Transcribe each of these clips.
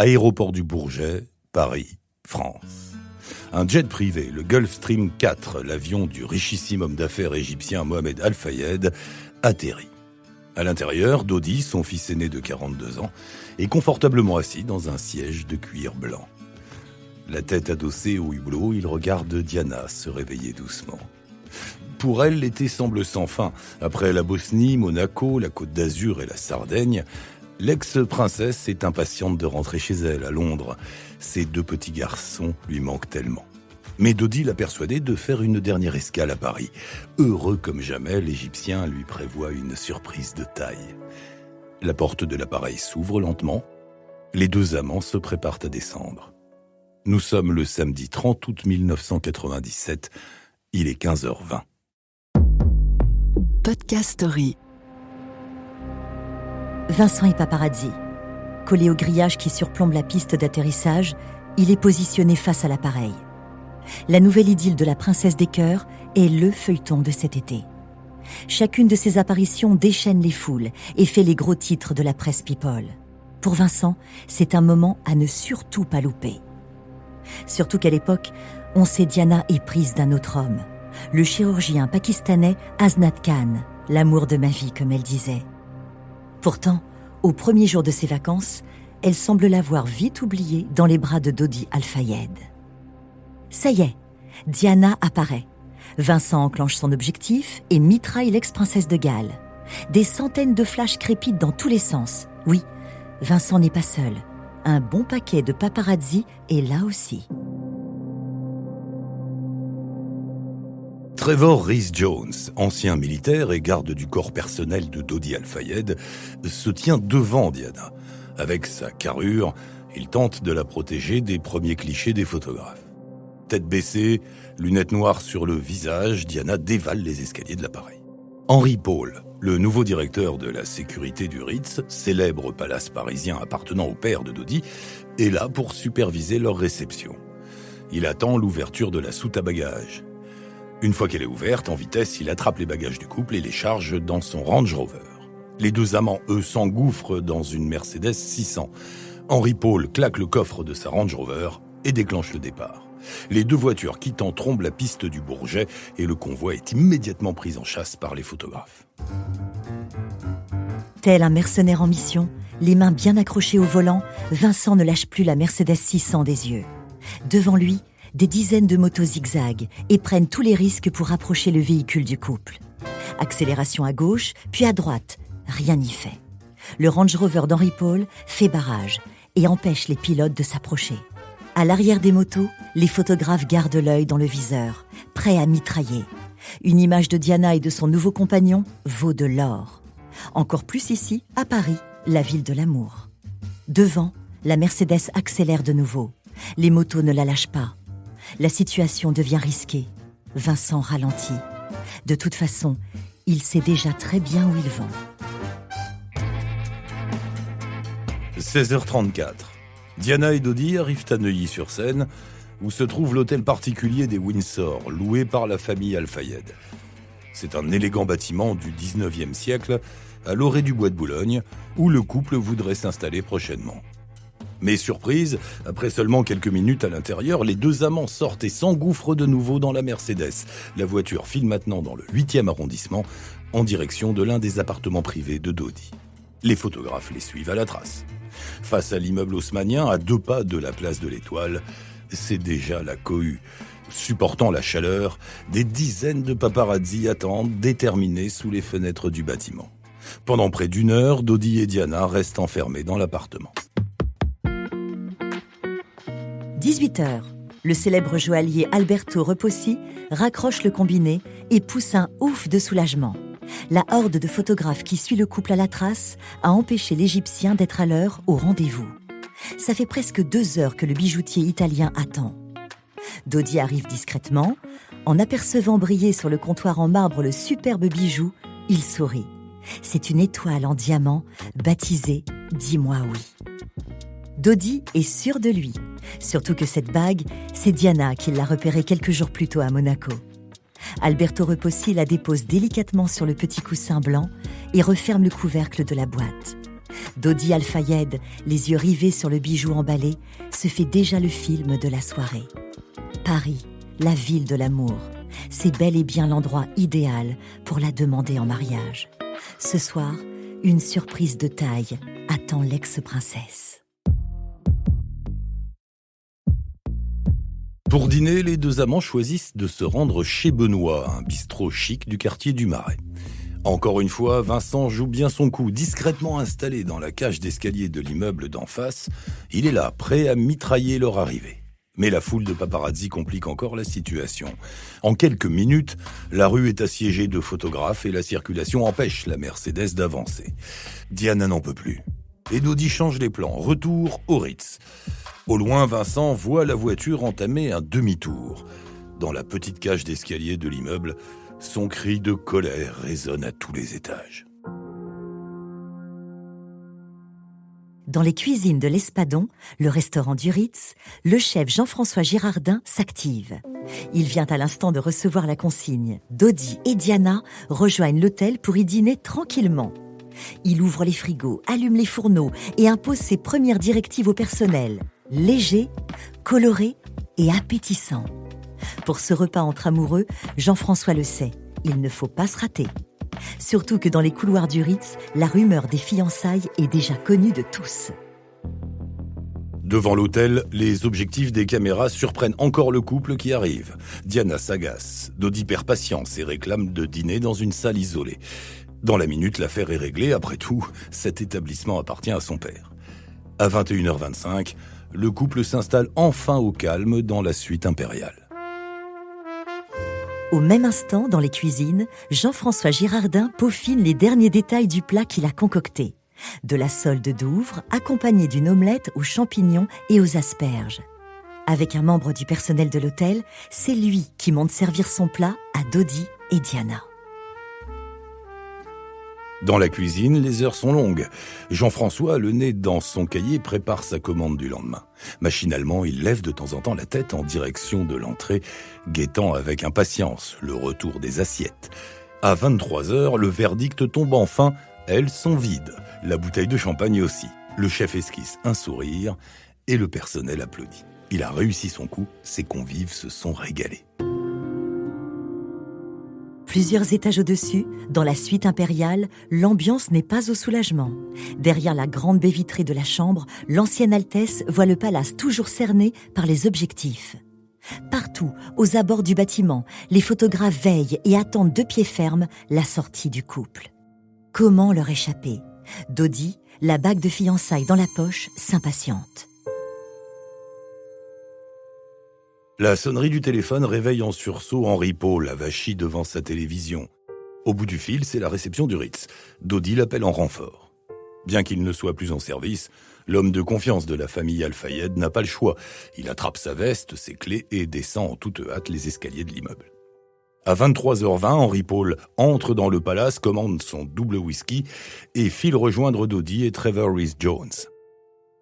Aéroport du Bourget, Paris, France. Un jet privé, le Gulfstream 4, l'avion du richissime homme d'affaires égyptien Mohamed Al-Fayed, atterrit. À l'intérieur, Dodi, son fils aîné de 42 ans, est confortablement assis dans un siège de cuir blanc. La tête adossée au hublot, il regarde Diana se réveiller doucement. Pour elle, l'été semble sans fin. Après la Bosnie, Monaco, la Côte d'Azur et la Sardaigne, l'ex-princesse est impatiente de rentrer chez elle, à Londres. Ses 2 petits garçons lui manquent tellement. Mais Dodi l'a persuadé de faire une dernière escale à Paris. Heureux comme jamais, l'Égyptien lui prévoit une surprise de taille. La porte de l'appareil s'ouvre lentement. Les 2 amants se préparent à descendre. Nous sommes le samedi 30 août 1997. Il est 15h20. Podcast Story. Vincent est paparazzi. Collé au grillage qui surplombe la piste d'atterrissage, il est positionné face à l'appareil. La nouvelle idylle de la princesse des cœurs est le feuilleton de cet été. Chacune de ces apparitions déchaîne les foules et fait les gros titres de la presse people. Pour Vincent, c'est un moment à ne surtout pas louper. Surtout qu'à l'époque, on sait Diana éprise d'un autre homme, le chirurgien pakistanais Aznat Khan, l'amour de ma vie, comme elle disait. Pourtant, au premier jour de ses vacances, elle semble l'avoir vite oublié dans les bras de Dodi Al-Fayed. Ça y est, Diana apparaît. Vincent enclenche son objectif et mitraille l'ex-princesse de Galles. Des centaines de flashs crépitent dans tous les sens. Oui, Vincent n'est pas seul. Un bon paquet de paparazzi est là aussi. Trevor Rhys-Jones, ancien militaire et garde du corps personnel de Dodi Al-Fayed, se tient devant Diana. Avec sa carrure, il tente de la protéger des premiers clichés des photographes. Tête baissée, lunettes noires sur le visage, Diana dévale les escaliers de l'appareil. Henry Paul, le nouveau directeur de la sécurité du Ritz, célèbre palace parisien appartenant au père de Dodi, est là pour superviser leur réception. Il attend l'ouverture de la soute à bagages. Une fois qu'elle est ouverte, en vitesse, il attrape les bagages du couple et les charge dans son Range Rover. Les 2 amants, eux, s'engouffrent dans une Mercedes 600. Henry Paul claque le coffre de sa Range Rover et déclenche le départ. Les 2 voitures quittent en trombe la piste du Bourget et le convoi est immédiatement pris en chasse par les photographes. Tel un mercenaire en mission, les mains bien accrochées au volant, Vincent ne lâche plus la Mercedes 600 des yeux. Devant lui, des dizaines de motos zigzaguent et prennent tous les risques pour rapprocher le véhicule du couple. Accélération à gauche, puis à droite, rien n'y fait. Le Range Rover d'Henry Paul fait barrage et empêche les pilotes de s'approcher. À l'arrière des motos, les photographes gardent l'œil dans le viseur, prêts à mitrailler. Une image de Diana et de son nouveau compagnon vaut de l'or. Encore plus ici, à Paris, la ville de l'amour. Devant, la Mercedes accélère de nouveau. Les motos ne la lâchent pas. La situation devient risquée. Vincent ralentit. De toute façon, il sait déjà très bien où il va. 16h34. Diana et Dodi arrivent à Neuilly-sur-Seine, où se trouve l'hôtel particulier des Windsor, loué par la famille Al-Fayed. C'est un élégant bâtiment du 19e siècle, à l'orée du bois de Boulogne, où le couple voudrait s'installer prochainement. Mais surprise, après seulement quelques minutes à l'intérieur, les 2 amants sortent et s'engouffrent de nouveau dans la Mercedes. La voiture file maintenant dans le 8e arrondissement, en direction de l'un des appartements privés de Dodi. Les photographes les suivent à la trace. Face à l'immeuble haussmannien, à 2 pas de la place de l'Étoile, c'est déjà la cohue. Supportant la chaleur, des dizaines de paparazzi attendent, déterminés sous les fenêtres du bâtiment. Pendant près d'1 heure, Dodi et Diana restent enfermés dans l'appartement. 18h, le célèbre joaillier Alberto Repossi raccroche le combiné et pousse un ouf de soulagement. La horde de photographes qui suit le couple à la trace a empêché l'Égyptien d'être à l'heure au rendez-vous. Ça fait presque 2 heures que le bijoutier italien attend. Dodi arrive discrètement. En apercevant briller sur le comptoir en marbre le superbe bijou, il sourit. C'est une étoile en diamant baptisée « Dis-moi oui ». Dodi est sûr de lui, surtout que cette bague, c'est Diana qui l'a repérée quelques jours plus tôt à Monaco. Alberto Repossi la dépose délicatement sur le petit coussin blanc et referme le couvercle de la boîte. Dodi Al-Fayed, les yeux rivés sur le bijou emballé, se fait déjà le film de la soirée. Paris, la ville de l'amour, c'est bel et bien l'endroit idéal pour la demander en mariage. Ce soir, une surprise de taille attend l'ex-princesse. Pour dîner, les deux amants choisissent de se rendre chez Benoît, un bistrot chic du quartier du Marais. Encore une fois, Vincent joue bien son coup. Discrètement installé dans la cage d'escalier de l'immeuble d'en face, il est là, prêt à mitrailler leur arrivée. Mais la foule de paparazzi complique encore la situation. En quelques minutes, la rue est assiégée de photographes et la circulation empêche la Mercedes d'avancer. Diana n'en peut plus. Et Dodi change les plans. Retour au Ritz. Au loin, Vincent voit la voiture entamer un demi-tour. Dans la petite cage d'escalier de l'immeuble, son cri de colère résonne à tous les étages. Dans les cuisines de l'Espadon, le restaurant du Ritz, le chef Jean-François Girardin s'active. Il vient à l'instant de recevoir la consigne. Dodi et Diana rejoignent l'hôtel pour y dîner tranquillement. Il ouvre les frigos, allume les fourneaux et impose ses premières directives au personnel. Léger, coloré et appétissant. Pour ce repas entre amoureux, Jean-François le sait, il ne faut pas se rater. Surtout que dans les couloirs du Ritz, la rumeur des fiançailles est déjà connue de tous. Devant l'hôtel, les objectifs des caméras surprennent encore le couple qui arrive. Diana s'agace, Dodi perd patience et réclame de dîner dans une salle isolée. Dans la minute, l'affaire est réglée. Après tout, cet établissement appartient à son père. À 21h25, le couple s'installe enfin au calme dans la suite impériale. Au même instant, dans les cuisines, Jean-François Girardin peaufine les derniers détails du plat qu'il a concocté. De la sole de Douvres, accompagnée d'une omelette aux champignons et aux asperges. Avec un membre du personnel de l'hôtel, c'est lui qui monte servir son plat à Dodi et Diana. Dans la cuisine, les heures sont longues. Jean-François, le nez dans son cahier, prépare sa commande du lendemain. Machinalement, il lève de temps en temps la tête en direction de l'entrée, guettant avec impatience le retour des assiettes. À 23h, le verdict tombe enfin. Elles sont vides. La bouteille de champagne aussi. Le chef esquisse un sourire et le personnel applaudit. Il a réussi son coup, ses convives se sont régalés. Plusieurs étages au-dessus, dans la suite impériale, l'ambiance n'est pas au soulagement. Derrière la grande baie vitrée de la chambre, l'ancienne Altesse voit le palace toujours cerné par les objectifs. Partout, aux abords du bâtiment, les photographes veillent et attendent de pied ferme la sortie du couple. Comment leur échapper ? Dodi, la bague de fiançailles dans la poche, s'impatiente. La sonnerie du téléphone réveille en sursaut Henri Paul, avachi devant sa télévision. Au bout du fil, c'est la réception du Ritz. Dodi l'appelle en renfort. Bien qu'il ne soit plus en service, l'homme de confiance de la famille Al-Fayed n'a pas le choix. Il attrape sa veste, ses clés et descend en toute hâte les escaliers de l'immeuble. À 23h20, Henri Paul entre dans le palace, commande son double whisky et file rejoindre Dodi et Trevor Rhys-Jones.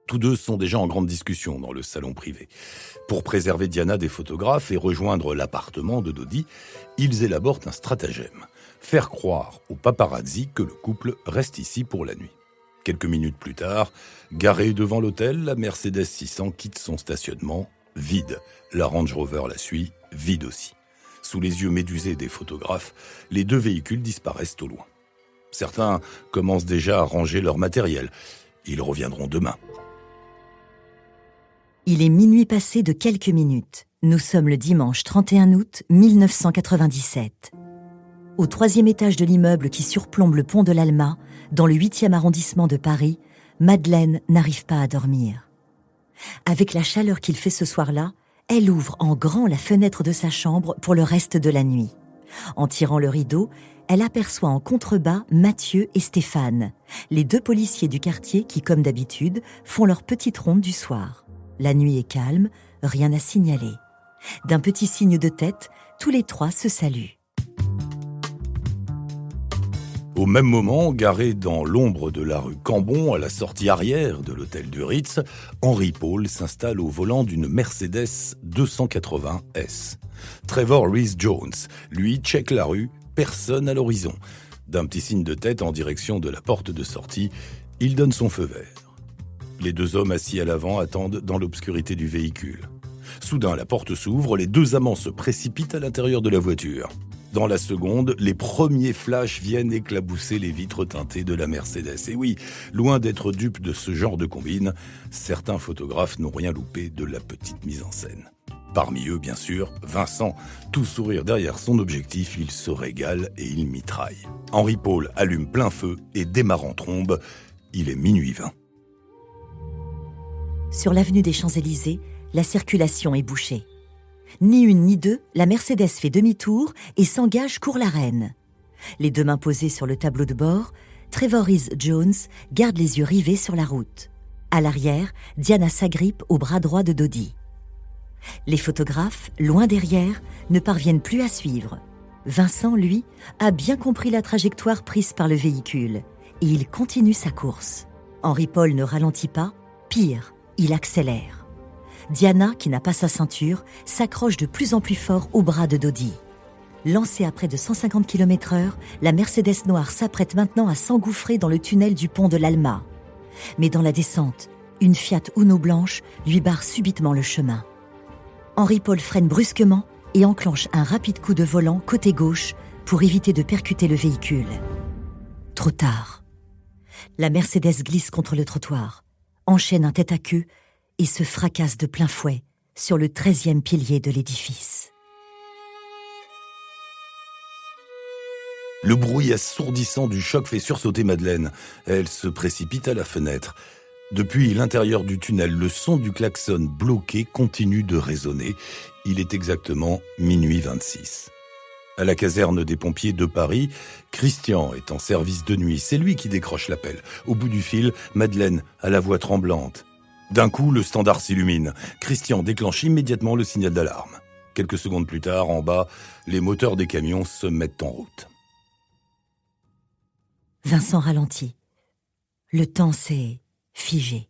Tous deux sont déjà en grande discussion dans le salon privé. Pour préserver Diana des photographes et rejoindre l'appartement de Dodi, ils élaborent un stratagème. Faire croire aux paparazzi que le couple reste ici pour la nuit. Quelques minutes plus tard, garée devant l'hôtel, la Mercedes 600 quitte son stationnement, vide. La Range Rover la suit, vide aussi. Sous les yeux médusés des photographes, les deux véhicules disparaissent au loin. Certains commencent déjà à ranger leur matériel. Ils reviendront demain. Il est minuit passé de quelques minutes. Nous sommes le dimanche 31 août 1997. Au 3e étage de l'immeuble qui surplombe le pont de l'Alma, dans le 8e arrondissement de Paris, Madeleine n'arrive pas à dormir. Avec la chaleur qu'il fait ce soir-là, elle ouvre en grand la fenêtre de sa chambre pour le reste de la nuit. En tirant le rideau, elle aperçoit en contrebas Mathieu et Stéphane, les deux policiers du quartier qui, comme d'habitude, font leur petite ronde du soir. La nuit est calme, rien à signaler. D'un petit signe de tête, tous les trois se saluent. Au même moment, garé dans l'ombre de la rue Cambon, à la sortie arrière de l'hôtel du Ritz, Henri Paul s'installe au volant d'une Mercedes 280 S. Trevor Rhys-Jones, lui, check la rue, personne à l'horizon. D'un petit signe de tête en direction de la porte de sortie, Il donne son feu vert. Les deux hommes assis à l'avant attendent dans l'obscurité du véhicule. Soudain, la porte s'ouvre, les deux amants se précipitent à l'intérieur de la voiture. Dans la seconde, les premiers flashs viennent éclabousser les vitres teintées de la Mercedes. Et oui, loin d'être dupes de ce genre de combine, certains photographes n'ont rien loupé de la petite mise en scène. Parmi eux, bien sûr, Vincent, tout sourire derrière son objectif, il se régale et il mitraille. Henri Paul allume plein feu et démarre en trombe. Il est minuit 20. Sur l'avenue des Champs-Élysées, la circulation est bouchée. Ni une ni deux, la Mercedes fait demi-tour et s'engage cours la reine. Les deux mains posées sur le tableau de bord, Trevor Rhys-Jones garde les yeux rivés sur la route. À l'arrière, Diana s'agrippe au bras droit de Dodi. Les photographes, loin derrière, ne parviennent plus à suivre. Vincent, lui, a bien compris la trajectoire prise par le véhicule et il continue sa course. Henri Paul ne ralentit pas, pire, il accélère. Diana, qui n'a pas sa ceinture, s'accroche de plus en plus fort au bras de Dodi. Lancée à près de 150 km/h, la Mercedes noire s'apprête maintenant à s'engouffrer dans le tunnel du pont de l'Alma. Mais dans la descente, une Fiat Uno blanche lui barre subitement le chemin. Henri Paul freine brusquement et enclenche un rapide coup de volant côté gauche pour éviter de percuter le véhicule. Trop tard. La Mercedes glisse contre le trottoir, enchaîne un tête-à-queue et se fracasse de plein fouet sur le 13e pilier de l'édifice. Le bruit assourdissant du choc fait sursauter Madeleine. Elle se précipite à la fenêtre. Depuis l'intérieur du tunnel, le son du klaxon bloqué continue de résonner. Il est exactement minuit 26. À la caserne des pompiers de Paris, Christian est en service de nuit. C'est lui qui décroche l'appel. Au bout du fil, Madeleine a la voix tremblante. D'un coup, le standard s'illumine. Christian déclenche immédiatement le signal d'alarme. Quelques secondes plus tard, en bas, les moteurs des camions se mettent en route. Vincent ralentit. Le temps s'est figé.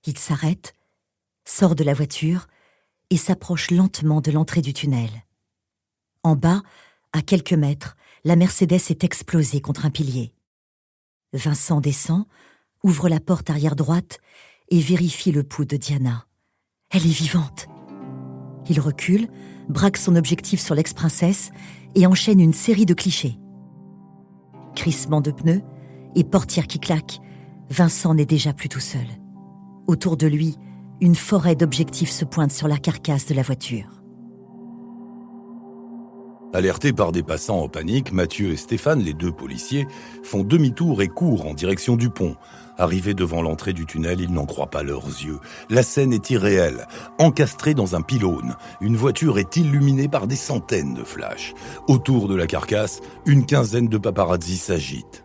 Il s'arrête, sort de la voiture et s'approche lentement de l'entrée du tunnel. En bas, à quelques mètres, la Mercedes est explosée contre un pilier. Vincent descend, ouvre la porte arrière droite et vérifie le pouls de Diana. Elle est vivante. Il recule, braque son objectif sur l'ex-princesse et enchaîne une série de clichés. Crissement de pneus et portière qui claque, Vincent n'est déjà plus tout seul. Autour de lui, une forêt d'objectifs se pointe sur la carcasse de la voiture. Alertés par des passants en panique, Mathieu et Stéphane, les deux policiers, font demi-tour et courent en direction du pont. Arrivés devant l'entrée du tunnel, ils n'en croient pas leurs yeux. La scène est irréelle. Encastrée dans un pylône, une voiture est illuminée par des centaines de flashs. Autour de la carcasse, une quinzaine de paparazzi s'agitent.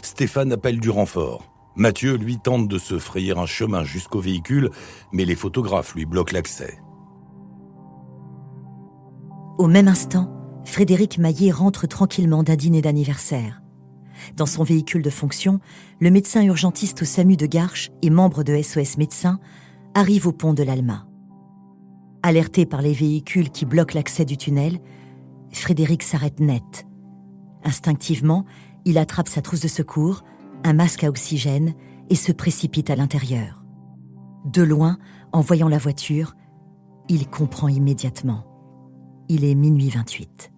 Stéphane appelle du renfort. Mathieu, lui, tente de se frayer un chemin jusqu'au véhicule, mais les photographes lui bloquent l'accès. Au même instant, Frédéric Maillet rentre tranquillement d'un dîner d'anniversaire. Dans son véhicule de fonction, le médecin urgentiste au SAMU de Garches et membre de SOS Médecins arrive au pont de l'Alma. Alerté par les véhicules qui bloquent l'accès du tunnel, Frédéric s'arrête net. Instinctivement, il attrape sa trousse de secours, un masque à oxygène et se précipite à l'intérieur. De loin, en voyant la voiture, il comprend immédiatement. Il est minuit 28.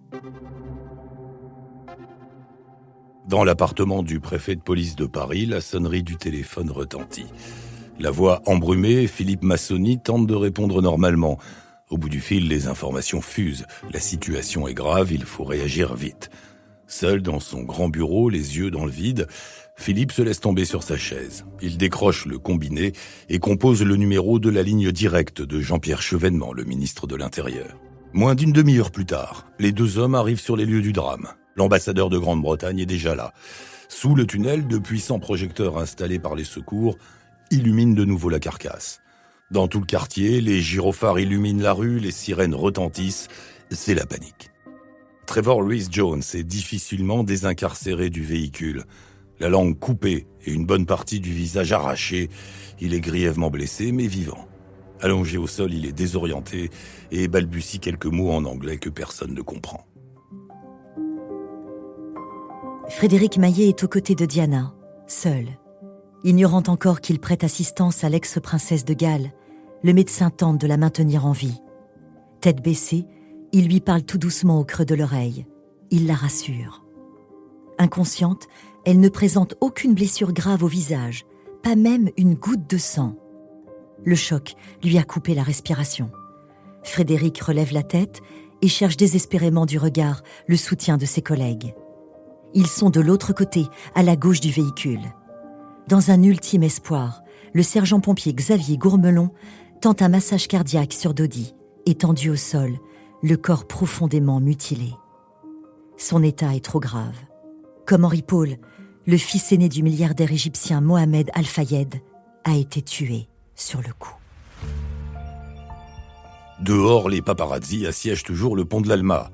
Dans l'appartement du préfet de police de Paris, la sonnerie du téléphone retentit. La voix embrumée, Philippe Massoni tente de répondre normalement. Au bout du fil, les informations fusent. La situation est grave, il faut réagir vite. Seul dans son grand bureau, les yeux dans le vide, Philippe se laisse tomber sur sa chaise. Il décroche le combiné et compose le numéro de la ligne directe de Jean-Pierre Chevènement, le ministre de l'Intérieur. Moins d'une demi-heure plus tard, les deux hommes arrivent sur les lieux du drame. L'ambassadeur de Grande-Bretagne est déjà là. Sous le tunnel, de puissants projecteurs installés par les secours illuminent de nouveau la carcasse. Dans tout le quartier, les gyrophares illuminent la rue, les sirènes retentissent. C'est la panique. Trevor Rhys-Jones est difficilement désincarcéré du véhicule. La langue coupée et une bonne partie du visage arraché, il est grièvement blessé mais vivant. Allongé au sol, il est désorienté et balbutie quelques mots en anglais que personne ne comprend. Frédéric Maillet est aux côtés de Diana, seul. Ignorant encore qu'il prête assistance à l'ex-princesse de Galles, le médecin tente de la maintenir en vie. Tête baissée, il lui parle tout doucement au creux de l'oreille. Il la rassure. Inconsciente, elle ne présente aucune blessure grave au visage, pas même une goutte de sang. Le choc lui a coupé la respiration. Frédéric relève la tête et cherche désespérément du regard le soutien de ses collègues. Ils sont de l'autre côté, à la gauche du véhicule. Dans un ultime espoir, le sergent-pompier Xavier Gourmelon tente un massage cardiaque sur Dodi, étendu au sol, le corps profondément mutilé. Son état est trop grave. Comme Henri Paul, le fils aîné du milliardaire égyptien Mohamed Al-Fayed a été tué sur le coup. Dehors, les paparazzi assiègent toujours le pont de l'Alma.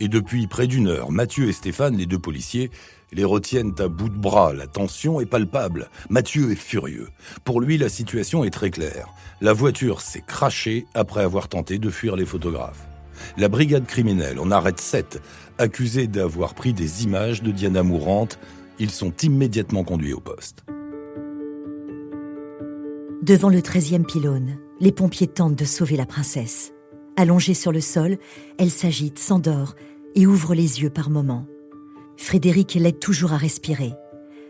Et depuis près d'une heure, Mathieu et Stéphane, les deux policiers, les retiennent à bout de bras. La tension est palpable. Mathieu est furieux. Pour lui, la situation est très claire. La voiture s'est crashée après avoir tenté de fuir les photographes. La brigade criminelle en arrête 7, accusés d'avoir pris des images de Diana mourante. Ils sont immédiatement conduits au poste. Devant le 13e pylône, les pompiers tentent de sauver la princesse. Allongée sur le sol, elle s'agite, s'endort et ouvre les yeux par moments. Frédéric l'aide toujours à respirer.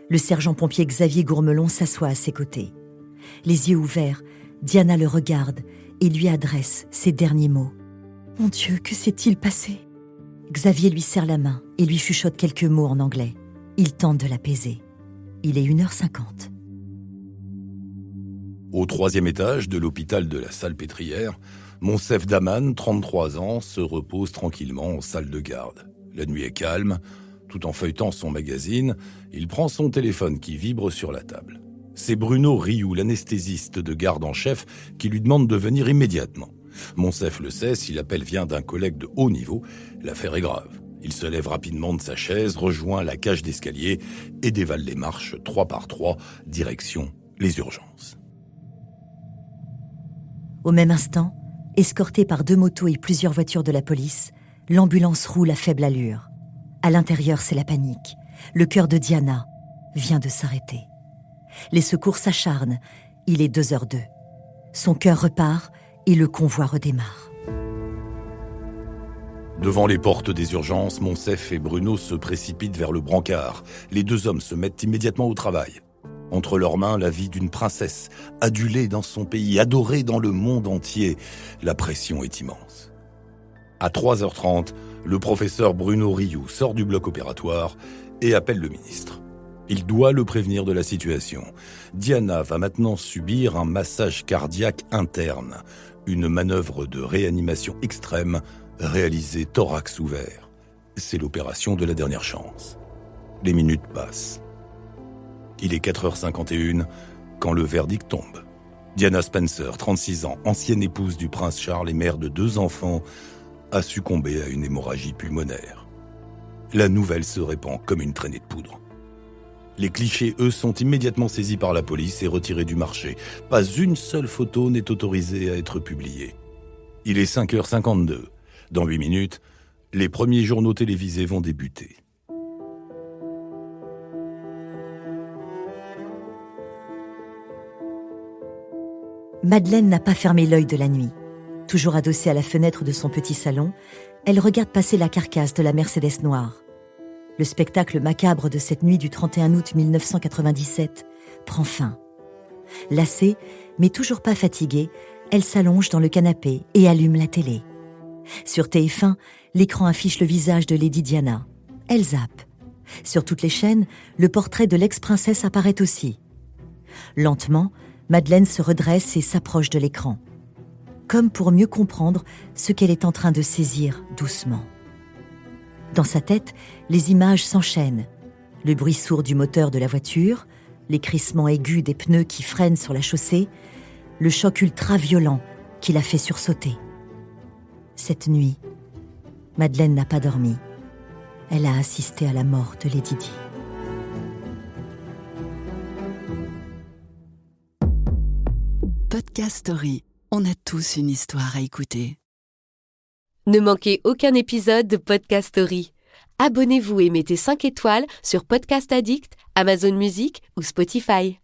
Le sergent-pompier Xavier Gourmelon s'assoit à ses côtés. Les yeux ouverts, Diana le regarde et lui adresse ces derniers mots. « Mon Dieu, que s'est-il passé ?» Xavier lui serre la main et lui chuchote quelques mots en anglais. Il tente de l'apaiser. Il est 1h50. Au 3e étage de l'hôpital de la Salpêtrière, Monsef Daman, 33 ans, se repose tranquillement en salle de garde. La nuit est calme. Tout en feuilletant son magazine, il prend son téléphone qui vibre sur la table. C'est Bruno Rioux, l'anesthésiste de garde en chef, qui lui demande de venir immédiatement. Monsef le sait, si l'appel vient d'un collègue de haut niveau, l'affaire est grave. Il se lève rapidement de sa chaise, rejoint la cage d'escalier et dévale les marches 3 par 3, direction les urgences. Au même instant, escortée par 2 motos et plusieurs voitures de la police, l'ambulance roule à faible allure. À l'intérieur, c'est la panique. Le cœur de Diana vient de s'arrêter. Les secours s'acharnent. Il est 2h02. Son cœur repart et le convoi redémarre. Devant les portes des urgences, Monsef et Bruno se précipitent vers le brancard. Les 2 hommes se mettent immédiatement au travail. Entre leurs mains, la vie d'une princesse, adulée dans son pays, adorée dans le monde entier. La pression est immense. À 3h30, le professeur Bruno Rioux sort du bloc opératoire et appelle le ministre. Il doit le prévenir de la situation. Diana va maintenant subir un massage cardiaque interne, une manœuvre de réanimation extrême réalisée thorax ouvert. C'est l'opération de la dernière chance. Les minutes passent. Il est 4h51 quand le verdict tombe. Diana Spencer, 36 ans, ancienne épouse du prince Charles et mère de 2 enfants, a succombé à une hémorragie pulmonaire. La nouvelle se répand comme une traînée de poudre. Les clichés, eux, sont immédiatement saisis par la police et retirés du marché. Pas une seule photo n'est autorisée à être publiée. Il est 5h52. Dans 8 minutes, les premiers journaux télévisés vont débuter. Madeleine n'a pas fermé l'œil de la nuit. Toujours adossée à la fenêtre de son petit salon, elle regarde passer la carcasse de la Mercedes noire. Le spectacle macabre de cette nuit du 31 août 1997 prend fin. Lassée, mais toujours pas fatiguée, elle s'allonge dans le canapé et allume la télé. Sur TF1, l'écran affiche le visage de Lady Diana. Elle zappe. Sur toutes les chaînes, le portrait de l'ex-princesse apparaît aussi. Lentement, Madeleine se redresse et s'approche de l'écran, comme pour mieux comprendre ce qu'elle est en train de saisir doucement. Dans sa tête, les images s'enchaînent. Le bruit sourd du moteur de la voiture, les crissements aigus des pneus qui freinent sur la chaussée, le choc ultra-violent qui la fait sursauter. Cette nuit, Madeleine n'a pas dormi. Elle a assisté à la mort de Lady Di. Podcast Story. On a tous une histoire à écouter. Ne manquez aucun épisode de Podcast Story. Abonnez-vous et mettez 5 étoiles sur Podcast Addict, Amazon Music ou Spotify.